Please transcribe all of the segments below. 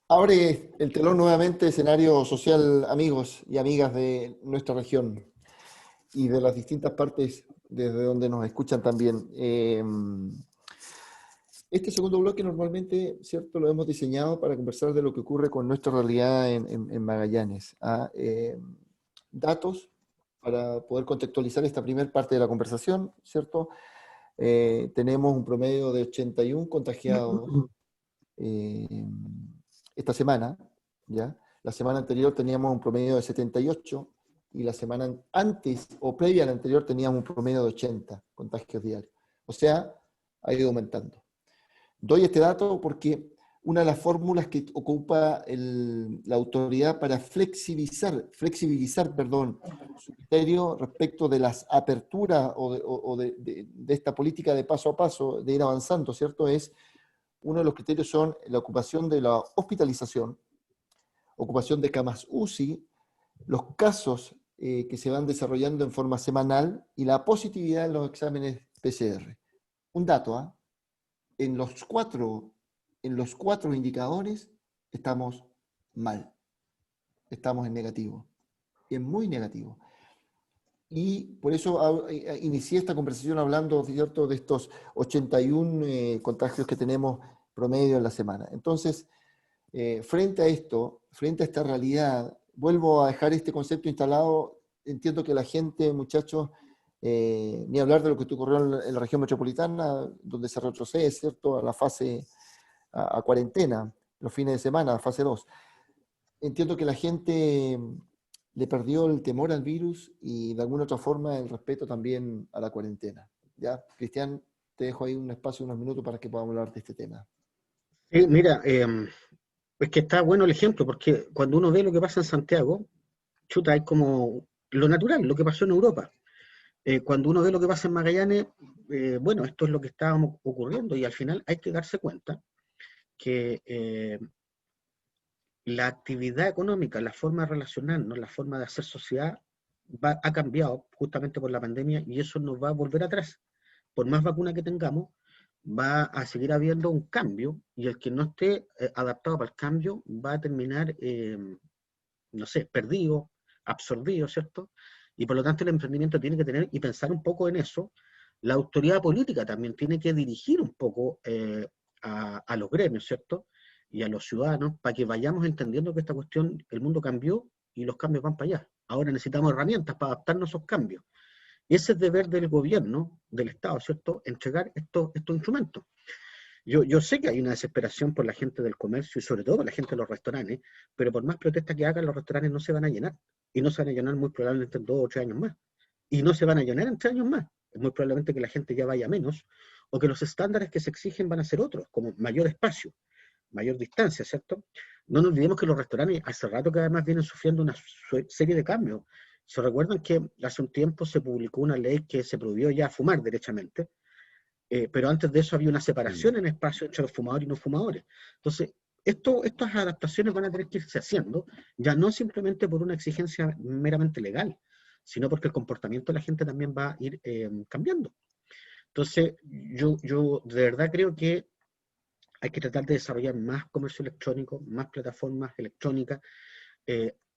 Abre el telón nuevamente, escenario social, amigos y amigas de nuestra región y de las distintas partes desde donde nos escuchan también. Este segundo bloque normalmente, ¿cierto? Lo hemos diseñado para conversar de lo que ocurre con nuestra realidad en Magallanes. Datos para poder contextualizar esta primera parte de la conversación, ¿cierto? Tenemos un promedio de 81 contagiados eh, esta semana, ¿ya? La semana anterior teníamos un promedio de 78 y la semana antes o previa a la anterior teníamos un promedio de 80 contagios diarios. O sea, ha ido aumentando. Doy este dato porque una de las fórmulas que ocupa la autoridad para flexibilizar, perdón, su criterio respecto de las aperturas o de esta política de paso a paso, de ir avanzando, ¿cierto? Uno de los criterios son la ocupación de la hospitalización, ocupación de camas UCI, los casos que se van desarrollando en forma semanal y la positividad en los exámenes PCR. Un dato, ¿ah? En los cuatro indicadores estamos mal, estamos en negativo, en muy negativo. Y por eso inicié esta conversación hablando, ¿cierto?, de estos 81 contagios que tenemos promedio en la semana. Entonces, frente a esto, frente a esta realidad, vuelvo a dejar este concepto instalado. Entiendo que la gente, muchachos, ni hablar de lo que ocurrió en la región metropolitana, donde se retrocede, ¿cierto?, a la fase, a cuarentena, los fines de semana, fase 2. Entiendo que la gente le perdió el temor al virus y de alguna otra forma el respeto también a la cuarentena. ¿Ya? Cristian, te dejo ahí un espacio, unos minutos para que podamos hablar de este tema. Sí, mira, es que está bueno el ejemplo, porque cuando uno ve lo que pasa en Santiago, chuta, es como lo natural, lo que pasó en Europa. Cuando uno ve lo que pasa en Magallanes, bueno, esto es lo que está ocurriendo y al final hay que darse cuenta que la actividad económica, la forma de relacionarnos, la forma de hacer sociedad ha cambiado justamente por la pandemia y eso nos va a volver atrás. Por más vacuna que tengamos, va a seguir habiendo un cambio y el que no esté adaptado para el cambio va a terminar, no sé, perdido, absorbido, ¿cierto? Y por lo tanto el emprendimiento tiene que tener y pensar un poco en eso. La autoridad política también tiene que dirigir un poco a los gremios, ¿cierto? Y a los ciudadanos para que vayamos entendiendo que esta cuestión, el mundo cambió y los cambios van para allá. Ahora necesitamos herramientas para adaptarnos a esos cambios. Y ese es deber del gobierno, del Estado, ¿cierto? Entregar estos instrumentos. Yo sé que hay una desesperación por la gente del comercio y sobre todo por la gente de los restaurantes, pero por más protestas que hagan, los restaurantes no se van a llenar. Y no se van a llenar muy probablemente en 2 o 3 años más. Y no se van a llenar en 3 años más. Es muy probablemente que la gente ya vaya menos o que los estándares que se exigen van a ser otros, como mayor espacio, mayor distancia, ¿cierto? No nos olvidemos que los restaurantes hace rato que además vienen sufriendo una serie de cambios. ¿Se recuerdan que hace un tiempo se publicó una ley que se prohibió ya fumar derechamente? Pero antes de eso había una separación en espacio entre los fumadores y no fumadores. Entonces, estas adaptaciones van a tener que irse haciendo, ya no simplemente por una exigencia meramente legal, sino porque el comportamiento de la gente también va a ir cambiando. Entonces, yo de verdad creo que hay que tratar de desarrollar más comercio electrónico, más plataformas electrónicas,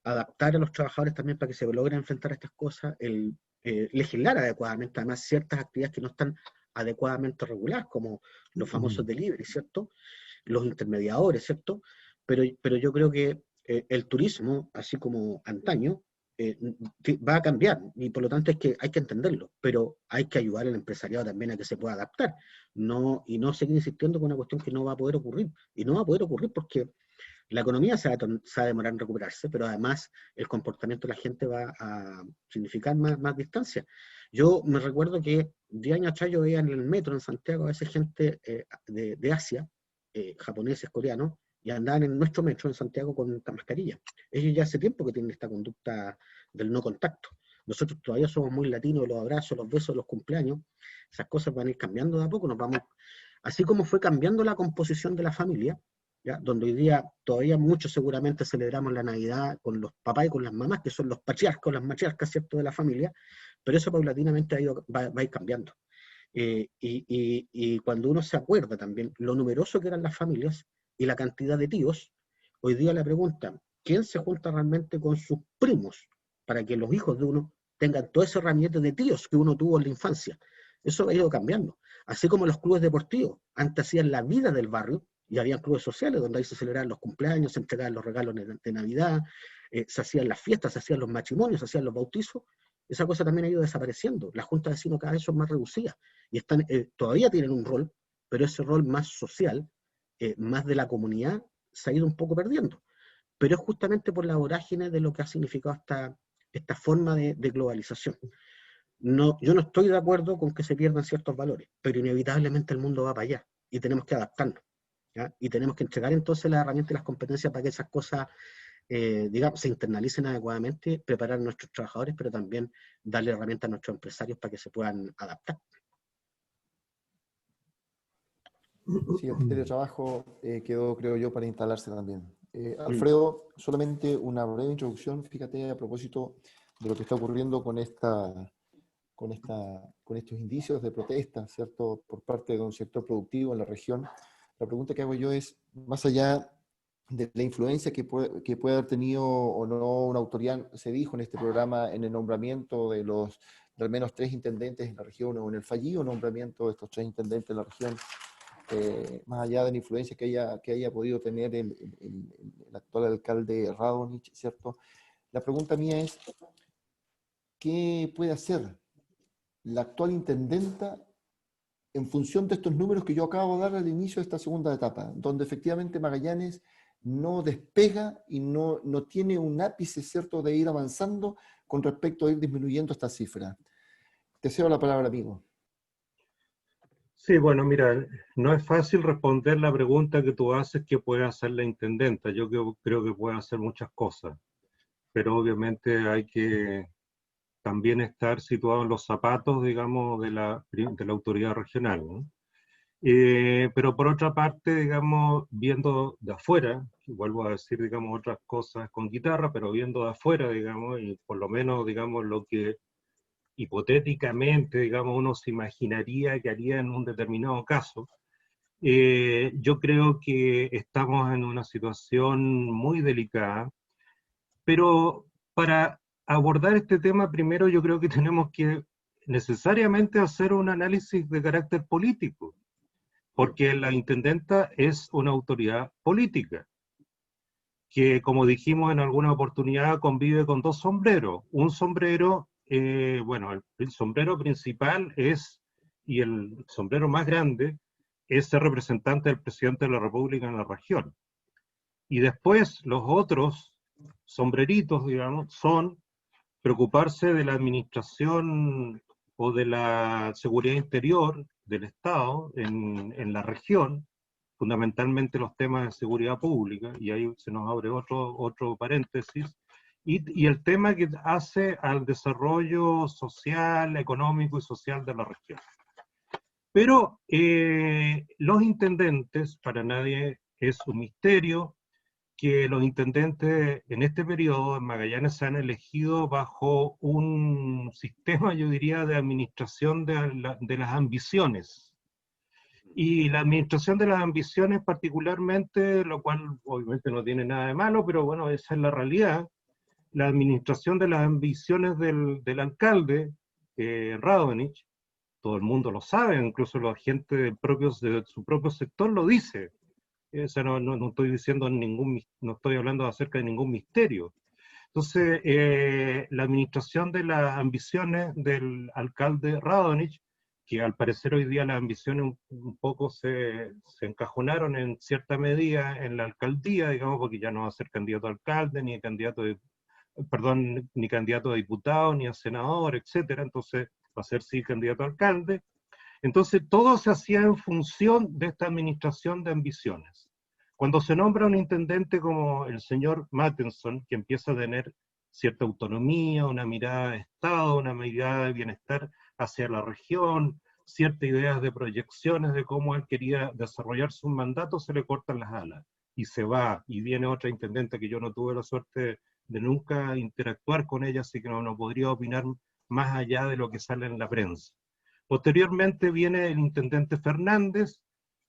adaptar a los trabajadores también para que se logren enfrentar a estas cosas, legislar adecuadamente, además ciertas actividades que no están adecuadamente reguladas, como los famosos delivery, ¿cierto? Los intermediadores, ¿cierto? Pero yo creo que el turismo, así como antaño, eh, va a cambiar y por lo tanto hay que entenderlo, pero hay que ayudar al empresariado también a que se pueda adaptar y no seguir insistiendo con una cuestión que no va a poder ocurrir. Y no va a poder ocurrir porque la economía se va a demorar en recuperarse, pero además el comportamiento de la gente va a significar más distancia. Yo me recuerdo que 10 años atrás yo veía en el metro en Santiago a veces gente de Asia, japoneses, coreanos, y andaban en nuestro metro en Santiago con mascarilla. Ellos ya hace tiempo que tienen esta conducta del no contacto. Nosotros todavía somos muy latinos, los abrazos, los besos, los cumpleaños, esas cosas van a ir cambiando de a poco, así como fue cambiando la composición de la familia, ¿ya? Donde hoy día todavía muchos seguramente celebramos la Navidad con los papás y con las mamás, que son los patriarcas, las matriarcas, ¿cierto?, de la familia, pero eso paulatinamente va a ir cambiando. Y cuando uno se acuerda también lo numeroso que eran las familias y la cantidad de tíos, Hoy día la pregunta, ¿quién se junta realmente con sus primos para que los hijos de uno tengan todo ese ramillete de tíos que uno tuvo en la infancia? Eso ha ido cambiando. Así como los clubes deportivos, antes hacían la vida del barrio, y había clubes sociales donde ahí se celebraban los cumpleaños, se entregaban los regalos de Navidad, se hacían las fiestas, se hacían los matrimonios, se hacían los bautizos. Esa cosa también ha ido desapareciendo. Las juntas de vecinos cada vez son más reducidas y están, todavía tienen un rol, pero ese rol más social, más de la comunidad, se ha ido un poco perdiendo. Pero es justamente por la vorágine de lo que ha significado esta forma de globalización. No, yo no estoy de acuerdo con que se pierdan ciertos valores, pero inevitablemente el mundo va para allá y tenemos que adaptarnos. ¿Ya? Y tenemos que entregar entonces las herramientas y las competencias para que esas cosas, digamos, se internalicen adecuadamente, preparar a nuestros trabajadores, pero también darle herramientas a nuestros empresarios para que se puedan adaptar. Sí, el teletrabajo quedó, creo yo, para instalarse también. Alfredo, solamente una breve introducción, fíjate, a propósito de lo que está ocurriendo con estos indicios de protesta, ¿cierto?, por parte de un sector productivo en la región. La pregunta que hago yo es, más allá de la influencia que puede haber tenido o no una autoridad, se dijo en este programa, en el nombramiento de al menos 3 intendentes en la región, o en el fallido nombramiento de estos 3 intendentes en la región, más allá de la influencia que haya podido tener el actual alcalde Radonich, ¿cierto? La pregunta mía es, ¿qué puede hacer la actual intendenta en función de estos números que yo acabo de dar al inicio de esta segunda etapa, donde efectivamente Magallanes no despega y no tiene un ápice, ¿cierto?, de ir avanzando con respecto a ir disminuyendo esta cifra? Te cedo la palabra, amigo. Sí, bueno, mira, no es fácil responder la pregunta que tú haces, ¿qué puede hacer la intendenta? Yo creo que puede hacer muchas cosas, pero obviamente hay que también estar situado en los zapatos, digamos, de la autoridad regional, ¿no? Pero por otra parte, digamos, viendo de afuera, vuelvo a decir, digamos, otras cosas con guitarra, pero viendo de afuera, digamos, y por lo menos, digamos, lo que hipotéticamente, digamos, uno se imaginaría que haría en un determinado caso, yo creo que estamos en una situación muy delicada, pero para abordar este tema, primero yo creo que tenemos que necesariamente hacer un análisis de carácter político, porque la intendenta es una autoridad política, que como dijimos en alguna oportunidad convive con 2 sombreros. Un sombrero, bueno, el sombrero principal es, y el sombrero más grande, es ser representante del presidente de la República en la región. Y después los otros sombreritos, digamos, son preocuparse de la administración o de la seguridad interior del Estado en la región, fundamentalmente los temas de seguridad pública, y ahí se nos abre otro paréntesis, y el tema que hace al desarrollo social, económico y social de la región. Pero los intendentes, para nadie es un misterio, que los intendentes en este periodo en Magallanes se han elegido bajo un sistema, yo diría, de administración de las ambiciones. Y la administración de las ambiciones particularmente, lo cual obviamente no tiene nada de malo, pero bueno, esa es la realidad, la administración de las ambiciones del alcalde, Radonich, todo el mundo lo sabe, incluso la gente de su propio sector lo dice. O sea, no estoy diciendo no estoy hablando acerca de ningún misterio. Entonces, la administración de las ambiciones del alcalde Radonich, que al parecer hoy día las ambiciones un poco se encajonaron en cierta medida en la alcaldía, digamos, porque ya no va a ser candidato a alcalde, ni candidato ni candidato a diputado, ni a senador, etcétera. Entonces, va a ser sí candidato a alcalde. Entonces, todo se hacía en función de esta administración de ambiciones. Cuando se nombra un intendente como el señor Mattenson, que empieza a tener cierta autonomía, una mirada de Estado, una mirada de bienestar hacia la región, ciertas ideas de proyecciones de cómo él quería desarrollar su mandato, se le cortan las alas y se va, y viene otra intendente que yo no tuve la suerte de nunca interactuar con ella, así que no podría opinar más allá de lo que sale en la prensa. Posteriormente viene el intendente Fernández,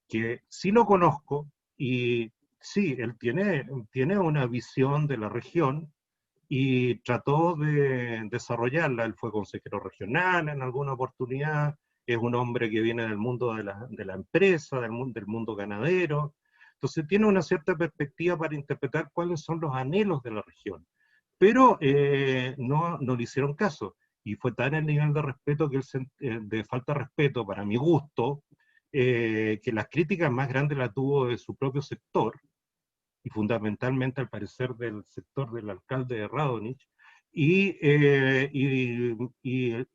que sí lo conozco, y sí, él tiene una visión de la región y trató de desarrollarla. Él fue consejero regional en alguna oportunidad, es un hombre que viene del mundo de la empresa, del mundo ganadero, entonces tiene una cierta perspectiva para interpretar cuáles son los anhelos de la región, pero no le hicieron caso, y fue tan el nivel de respeto que de falta de respeto, para mi gusto, que las críticas más grandes las tuvo de su propio sector, y fundamentalmente al parecer del sector del alcalde de Radonich, y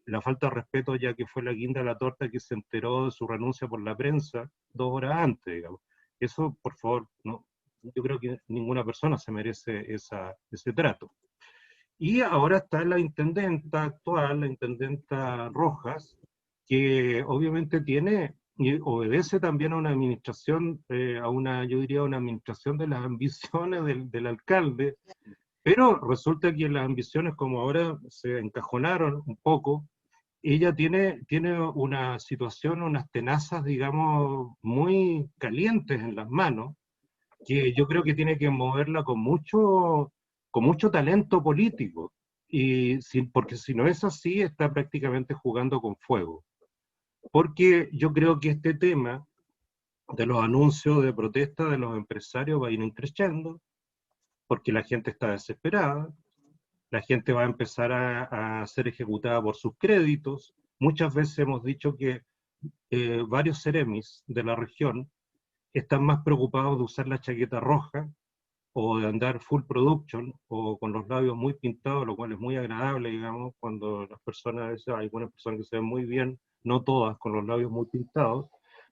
la falta de respeto, ya que fue la guinda de la torta que se enteró de su renuncia por la prensa 2 horas antes, digamos. Eso, por favor, no, yo creo que ninguna persona se merece ese trato. Y ahora está la intendenta actual, la intendenta Rojas, que obviamente tiene y obedece también a una administración, yo diría, una administración de las ambiciones del alcalde, pero resulta que las ambiciones, como ahora se encajonaron un poco, ella tiene una situación, unas tenazas, digamos, muy calientes en las manos, que yo creo que tiene que moverla con mucho talento político, porque si no es así, está prácticamente jugando con fuego. Porque yo creo que este tema de los anuncios de protesta de los empresarios va a ir creciendo, porque la gente está desesperada, la gente va a empezar a ser ejecutada por sus créditos. Muchas veces hemos dicho que varios seremis de la región están más preocupados de usar la chaqueta roja o de andar full production o con los labios muy pintados, lo cual es muy agradable, digamos, cuando las personas, hay algunas personas que se ven muy bien, no todas con los labios muy pintados,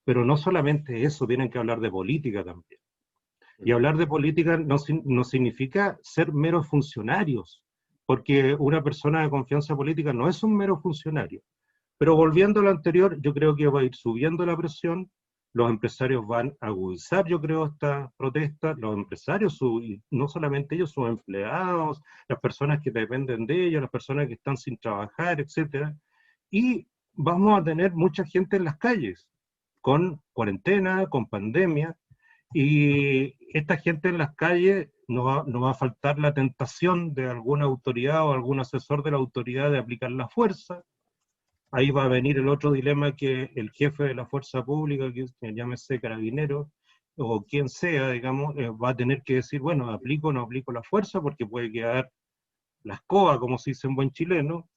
pero no solamente eso, tienen que hablar de política también. Y hablar de política no significa ser meros funcionarios, porque una persona de confianza política no es un mero funcionario. Pero volviendo a lo anterior, yo creo que va a ir subiendo la presión, los empresarios van a agudizar, yo creo, esta protesta, los empresarios, no solamente ellos, sus empleados, las personas que dependen de ellos, las personas que están sin trabajar, etcétera, y vamos a tener mucha gente en las calles, con cuarentena, con pandemia, y esta gente en las calles no va a faltar la tentación de alguna autoridad o algún asesor de la autoridad de aplicar la fuerza. Ahí va a venir el otro dilema, que el jefe de la fuerza pública, que llámese carabinero, o quien sea, digamos, va a tener que decir, bueno, aplico o no aplico la fuerza, porque puede quedar la escoba, como se dice en buen chileno,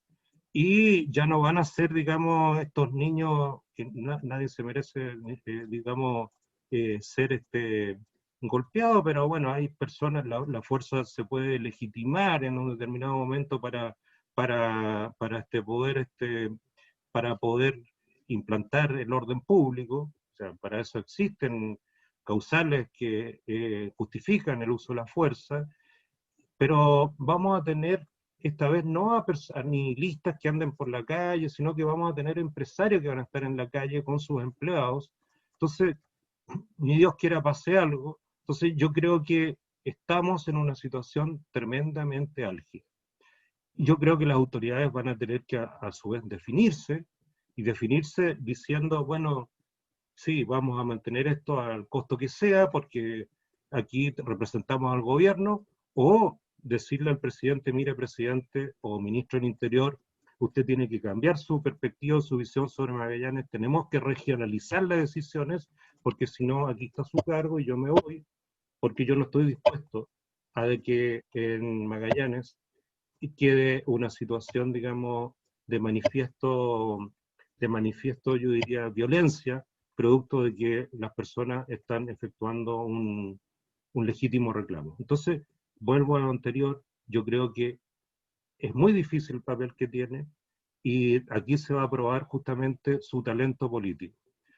y ya no van a ser, digamos, estos niños que nadie se merece, digamos, ser golpeado, pero bueno, hay personas, la fuerza se puede legitimar en un determinado momento para poder implantar el orden público. O sea, para eso existen causales que justifican el uso de la fuerza, pero vamos a tener esta vez no a nihilistas que anden por la calle, sino que vamos a tener empresarios que van a estar en la calle con sus empleados. Entonces, ni Dios quiera pase algo. Entonces, yo creo que estamos en una situación tremendamente álgida. Yo creo que las autoridades van a tener que a su vez definirse, y definirse diciendo, bueno, sí, vamos a mantener esto al costo que sea, porque aquí representamos al gobierno, o decirle al presidente, mire presidente o ministro del Interior, usted tiene que cambiar su perspectiva, su visión sobre Magallanes, tenemos que regionalizar las decisiones, porque si no, aquí está su cargo y yo me voy, porque yo no estoy dispuesto a de que en Magallanes quede una situación, digamos, de manifiesto, yo diría, violencia, producto de que las personas están efectuando un legítimo reclamo. Entonces, vuelvo a lo anterior, yo creo que es muy difícil el papel que tiene, y aquí se va a probar justamente su talento político.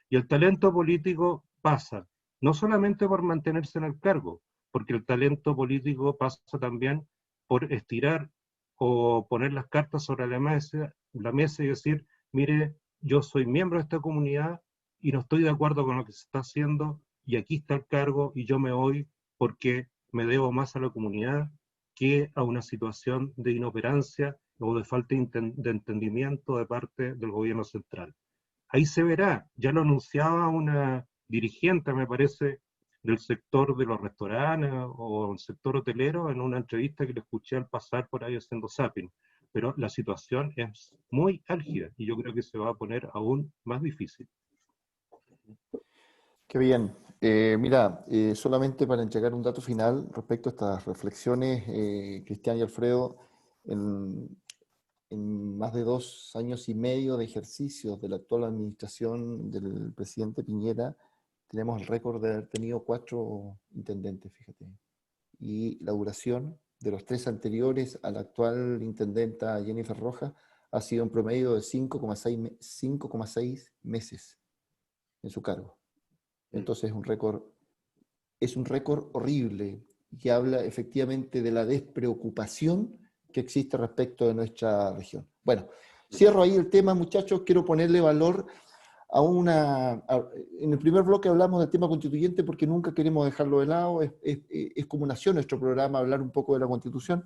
Y el talento político pasa no solamente por mantenerse en el cargo, porque el talento político pasa también por estirar o poner las cartas sobre la mesa y decir, mire, yo soy miembro de esta comunidad y no estoy de acuerdo con lo que se está haciendo, y aquí está el cargo y yo me voy porque me debo más a la comunidad que a una situación de inoperancia o de falta de entendimiento de parte del gobierno central. Ahí se verá, ya lo anunciaba una dirigente, me parece, del sector de los restaurantes o el sector hotelero en una entrevista que le escuché al pasar por ahí haciendo zapping. Pero la situación es muy álgida y yo creo que se va a poner aún más difícil. Qué bien. Mira, solamente para entregar un dato final respecto a estas reflexiones, Cristian y Alfredo, en más de 2 años y medio de ejercicio de la actual administración del presidente Piñera, tenemos el récord de haber tenido 4 intendentes, fíjate. Y la duración de los 3 anteriores a la actual intendenta Jennifer Rojas ha sido un promedio de 5,6 meses en su cargo. Entonces es un récord horrible que habla efectivamente de la despreocupación que existe respecto de nuestra región. Bueno, cierro ahí el tema, muchachos. Quiero ponerle valor en el primer bloque hablamos del tema constituyente porque nunca queremos dejarlo de lado. Es como nació nuestro programa, hablar un poco de la Constitución.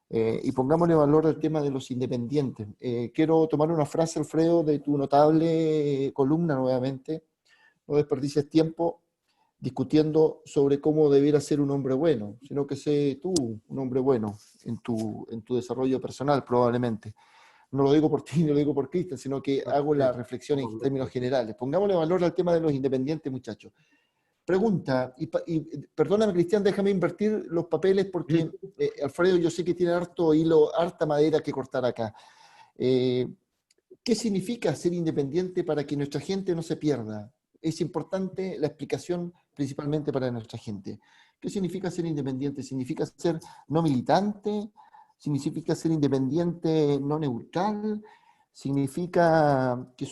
Y pongámosle valor al tema de los independientes. Quiero tomar una frase, Alfredo, de tu notable columna nuevamente. No desperdicies tiempo discutiendo sobre cómo debiera ser un hombre bueno, sino que sé tú un hombre bueno en tu desarrollo personal, probablemente. No lo digo por ti, no lo digo por Cristian, sino que hago la reflexión en términos generales. Pongámosle valor al tema de los independientes, muchachos. Pregunta, y perdóname, Cristian, déjame invertir los papeles porque Alfredo, yo sé que tiene harto hilo, harta madera que cortar acá. ¿Qué significa ser independiente para que nuestra gente no se pierda? Es importante la explicación principalmente para nuestra gente. ¿Qué significa ser independiente? ¿Significa ser no militante? ¿Significa ser independiente no neutral? ¿Significa que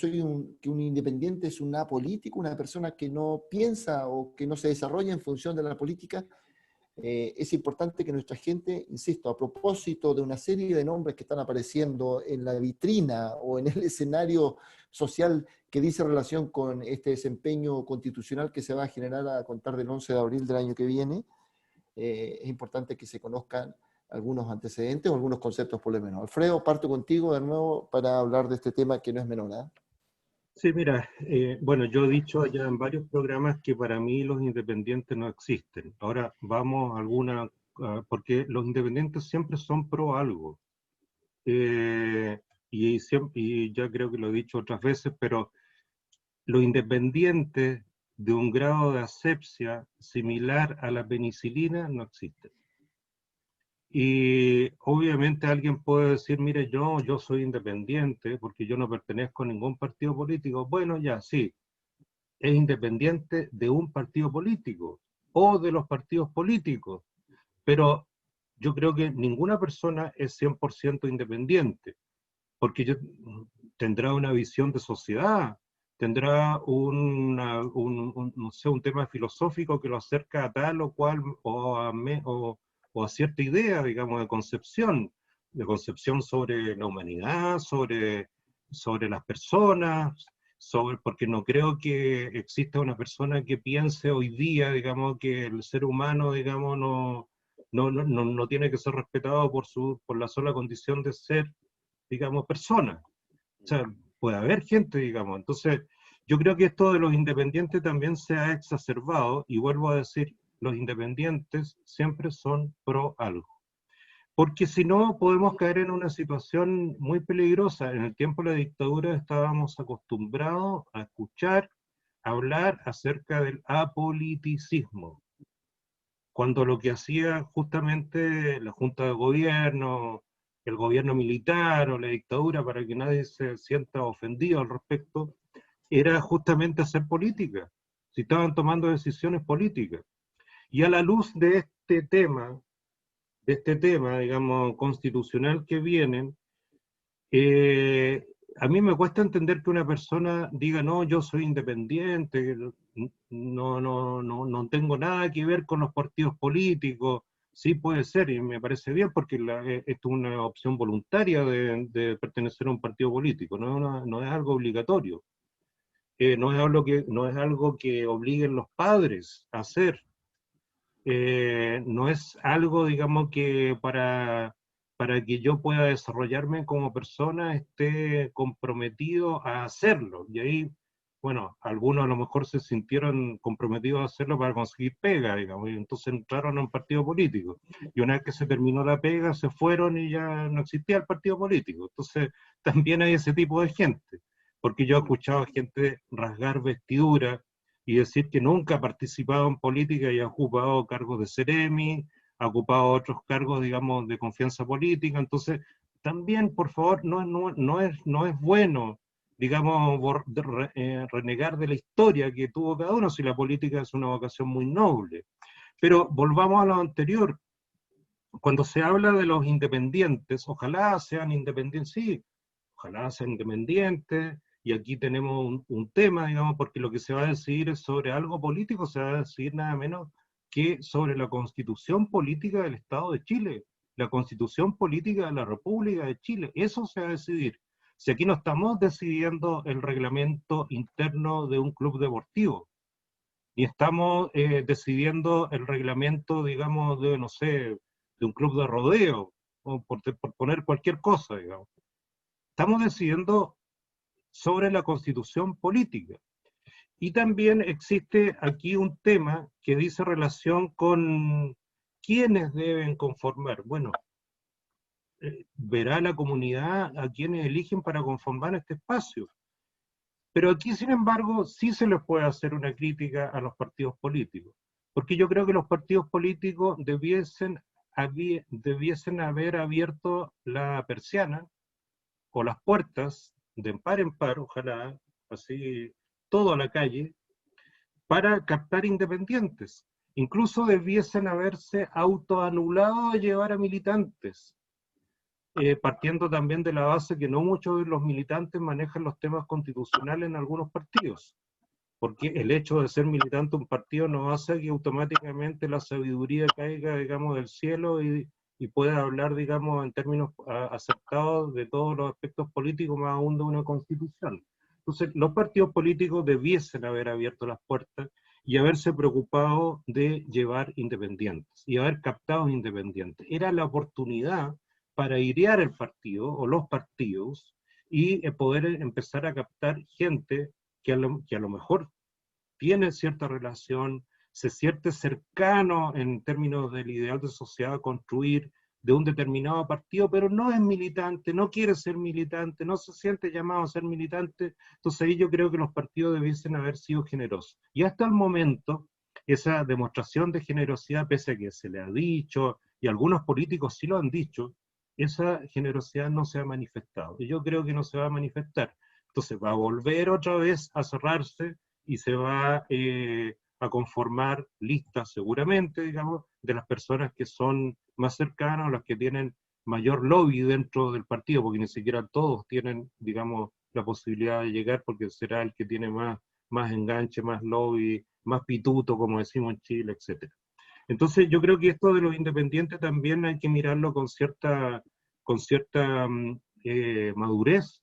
que un independiente es un apolítico, una persona que no piensa o que no se desarrolla en función de la política? Es importante que nuestra gente, insisto, a propósito de una serie de nombres que están apareciendo en la vitrina o en el escenario social que dice relación con este desempeño constitucional que se va a generar a contar del 11 de abril del año que viene, es importante que se conozcan algunos antecedentes o algunos conceptos por lo menos. Alfredo, parto contigo de nuevo para hablar de este tema que no es menor, ¿eh? Sí, mira, bueno, yo he dicho ya en varios programas que para mí los independientes no existen. Ahora vamos a alguna, porque los independientes siempre son pro algo. Y ya creo que lo he dicho otras veces, pero los independientes de un grado de asepsia similar a la penicilina no existen. Y obviamente alguien puede decir, mire, yo soy independiente porque yo no pertenezco a ningún partido político. Bueno, ya, sí, es independiente de un partido político o de los partidos políticos, pero yo creo que ninguna persona es 100% independiente, porque tendrá una visión de sociedad, tendrá no sé, un tema filosófico que lo acerca a tal o cual, o a cierta idea, digamos, de concepción sobre la humanidad, sobre las personas, porque no creo que exista una persona que piense hoy día, digamos, que el ser humano, digamos, no tiene que ser respetado por la sola condición de ser, digamos, persona. O sea, puede haber gente, digamos. Entonces, yo creo que esto de los independientes también se ha exacerbado, y vuelvo a decir, los independientes siempre son pro algo. Porque si no, podemos caer en una situación muy peligrosa. En el tiempo de la dictadura estábamos acostumbrados a escuchar, hablar acerca del apoliticismo, cuando lo que hacía justamente la Junta de Gobierno, el gobierno militar o la dictadura, para que nadie se sienta ofendido al respecto, era justamente hacer política, si estaban tomando decisiones políticas. Y a la luz de este tema, digamos, constitucional que vienen, a mí me cuesta entender que una persona diga, no, yo soy independiente, no tengo nada que ver con los partidos políticos. Sí puede ser, y me parece bien, porque esto es una opción voluntaria de pertenecer a un partido político, no es algo obligatorio. No es algo que obliguen los padres a hacer. No es algo, digamos, que para que yo pueda desarrollarme como persona esté comprometido a hacerlo. Y ahí bueno, algunos a lo mejor se sintieron comprometidos a hacerlo para conseguir pega, digamos, y entonces entraron a un partido político. Y una vez que se terminó la pega, se fueron y ya no existía el partido político. Entonces, también hay ese tipo de gente, porque yo he escuchado a gente rasgar vestiduras y decir que nunca ha participado en política y ha ocupado cargos de seremi, ha ocupado otros cargos, digamos, de confianza política. Entonces, también, por favor, no es bueno, digamos, renegar de la historia que tuvo cada uno, si la política es una vocación muy noble. Pero volvamos a lo anterior. Cuando se habla de los independientes, ojalá sean independientes, sí, ojalá sean independientes, y aquí tenemos un tema, digamos, porque lo que se va a decidir es sobre algo político, se va a decidir nada menos que sobre la constitución política del Estado de Chile, la constitución política de la República de Chile, eso se va a decidir. Si aquí no estamos decidiendo el reglamento interno de un club deportivo, ni estamos decidiendo el reglamento, digamos, de, no sé, de un club de rodeo, o por poner cualquier cosa, digamos. Estamos decidiendo sobre la constitución política. Y también existe aquí un tema que dice relación con quiénes deben conformar. Bueno, verá la comunidad a quienes eligen para conformar este espacio. Pero aquí, sin embargo, sí se les puede hacer una crítica a los partidos políticos, porque yo creo que los partidos políticos debiesen haber abierto la persiana o las puertas de par en par, ojalá, así todo a la calle, para captar independientes. Incluso debiesen haberse autoanulado de llevar a militantes, partiendo también de la base que no muchos de los militantes manejan los temas constitucionales en algunos partidos, porque el hecho de ser militante de un partido no hace que automáticamente la sabiduría caiga, digamos, del cielo y pueda hablar, digamos, en términos aceptados de todos los aspectos políticos, más aún de una constitución. Entonces, los partidos políticos debiesen haber abierto las puertas y haberse preocupado de llevar independientes y haber captado independientes. Era la oportunidad para airear el partido o los partidos y poder empezar a captar gente que a lo mejor tiene cierta relación, se siente cercano en términos del ideal de sociedad a construir de un determinado partido, pero no es militante, no quiere ser militante, no se siente llamado a ser militante. Entonces ahí yo creo que los partidos debiesen haber sido generosos. Y hasta el momento, esa demostración de generosidad, pese a que se le ha dicho, y algunos políticos sí lo han dicho, esa generosidad no se ha manifestado. Y yo creo que no se va a manifestar. Entonces va a volver otra vez a cerrarse y se va a conformar listas seguramente, digamos, de las personas que son más cercanas o las que tienen mayor lobby dentro del partido, porque ni siquiera todos tienen, digamos, la posibilidad de llegar, porque será el que tiene más enganche, más lobby, más pituto, como decimos en Chile, etc. Entonces yo creo que esto de los independientes también hay que mirarlo con cierta madurez,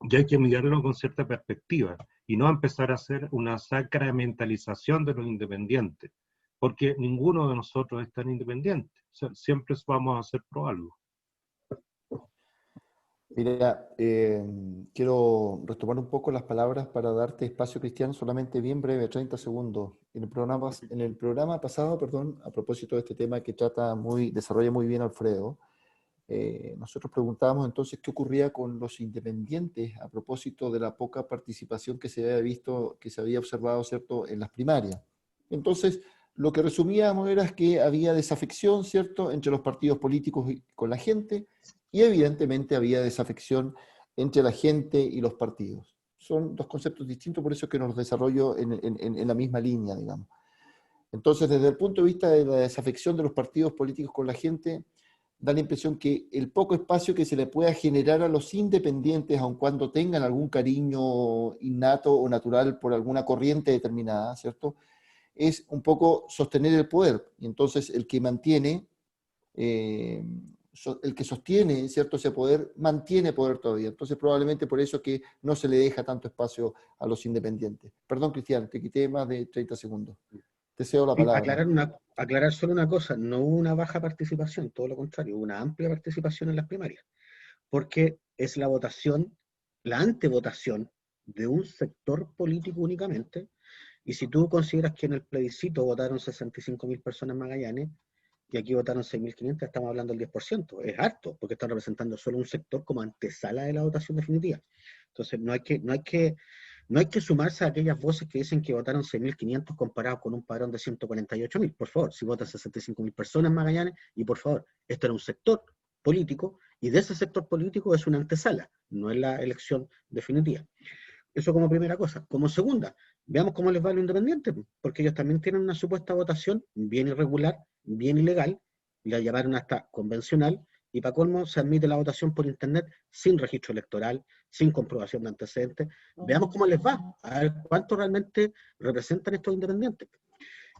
y hay que mirarlo con cierta perspectiva y no empezar a hacer una sacramentalización de los independientes, porque ninguno de nosotros es tan independiente. O sea, siempre vamos a hacer pro algo. Mira, quiero retomar un poco las palabras para darte espacio, Cristian, solamente bien breve, 30 segundos. En el programa pasado, perdón, a propósito de este tema que desarrolla muy bien Alfredo, nosotros preguntábamos entonces qué ocurría con los independientes a propósito de la poca participación que se había visto, que se había observado, ¿cierto?, en las primarias. Entonces, lo que resumíamos era que había desafección, ¿cierto?, entre los partidos políticos y con la gente, y evidentemente había desafección entre la gente y los partidos. Son dos conceptos distintos, por eso es que nos desarrollo en la misma línea, digamos. Entonces, desde el punto de vista de la desafección de los partidos políticos con la gente, da la impresión que el poco espacio que se le pueda generar a los independientes, aun cuando tengan algún cariño innato o natural por alguna corriente determinada, ¿cierto?, es un poco sostener el poder. Y entonces el que mantiene, el que sostiene, ¿cierto?, ese poder, mantiene poder todavía. Entonces probablemente por eso que no se le deja tanto espacio a los independientes. Perdón, Cristian, te quité más de 30 segundos. Te cedo la palabra. Aclarar solo una cosa, no hubo una baja participación, todo lo contrario, hubo una amplia participación en las primarias, porque es la votación, la antevotación de un sector político únicamente, y si tú consideras que en el plebiscito votaron 65.000 personas en Magallanes, y aquí votaron 6.500, estamos hablando del 10%, es harto, porque están representando solo un sector como antesala de la votación definitiva. Entonces no hay que sumarse a aquellas voces que dicen que votaron 6.500 comparados con un padrón de 148.000. Por favor, si votan 65.000 personas en Magallanes, y por favor, esto era un sector político, y de ese sector político es una antesala, no es la elección definitiva. Eso como primera cosa. Como segunda, veamos cómo les va a los independientes, porque ellos también tienen una supuesta votación bien irregular, bien ilegal, la llevaron hasta convencional, y para colmo se admite la votación por internet sin registro electoral, sin comprobación de antecedentes. Veamos cómo les va, a ver cuánto realmente representan estos independientes.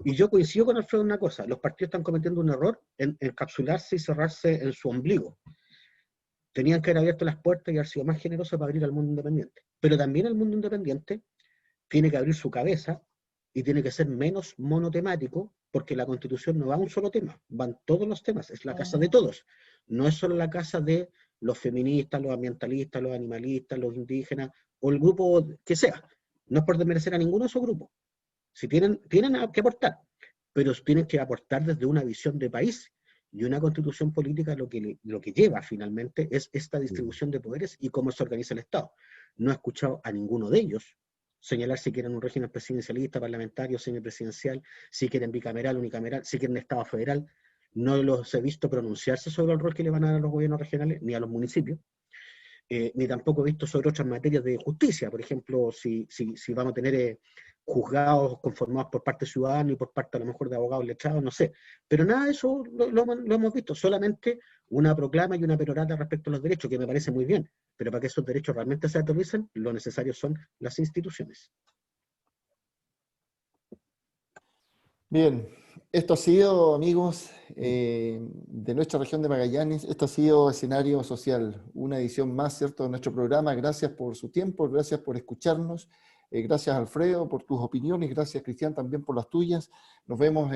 Y yo coincido con Alfredo en una cosa, los partidos están cometiendo un error en encapsularse y cerrarse en su ombligo. Tenían que haber abierto las puertas y haber sido más generosos para abrir al mundo independiente. Pero también el mundo independiente tiene que abrir su cabeza y tiene que ser menos monotemático, porque la Constitución no va a un solo tema, van todos los temas, es la casa de todos. No es solo la casa de los feministas, los ambientalistas, los animalistas, los indígenas, o el grupo que sea. No es por desmerecer a ninguno de esos grupos. Si tienen que aportar, pero tienen que aportar desde una visión de país. Y una constitución política lo que lleva finalmente es esta distribución de poderes y cómo se organiza el Estado. No he escuchado a ninguno de ellos señalar si quieren un régimen presidencialista, parlamentario, semipresidencial, si quieren bicameral, unicameral, si quieren Estado federal. No los he visto pronunciarse sobre el rol que le van a dar a los gobiernos regionales ni a los municipios. Ni tampoco he visto sobre otras materias de justicia, por ejemplo, si vamos a tener juzgados conformados por parte ciudadana y por parte a lo mejor de abogados letrados, no sé. Pero nada de eso lo hemos visto, solamente una proclama y una perorata respecto a los derechos, que me parece muy bien, pero para que esos derechos realmente se aterricen, lo necesario son las instituciones. Bien, esto ha sido, amigos, de nuestra región de Magallanes, esto ha sido Escenario Social, una edición más, ¿cierto?, de nuestro programa. Gracias por su tiempo, gracias por escucharnos, gracias Alfredo por tus opiniones, gracias Cristian también por las tuyas. Nos vemos,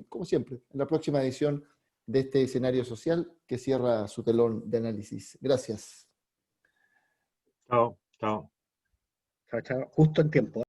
como siempre, en la próxima edición de este Escenario Social que cierra su telón de análisis. Gracias. Chao, chao. Chao, chao. Justo en tiempo.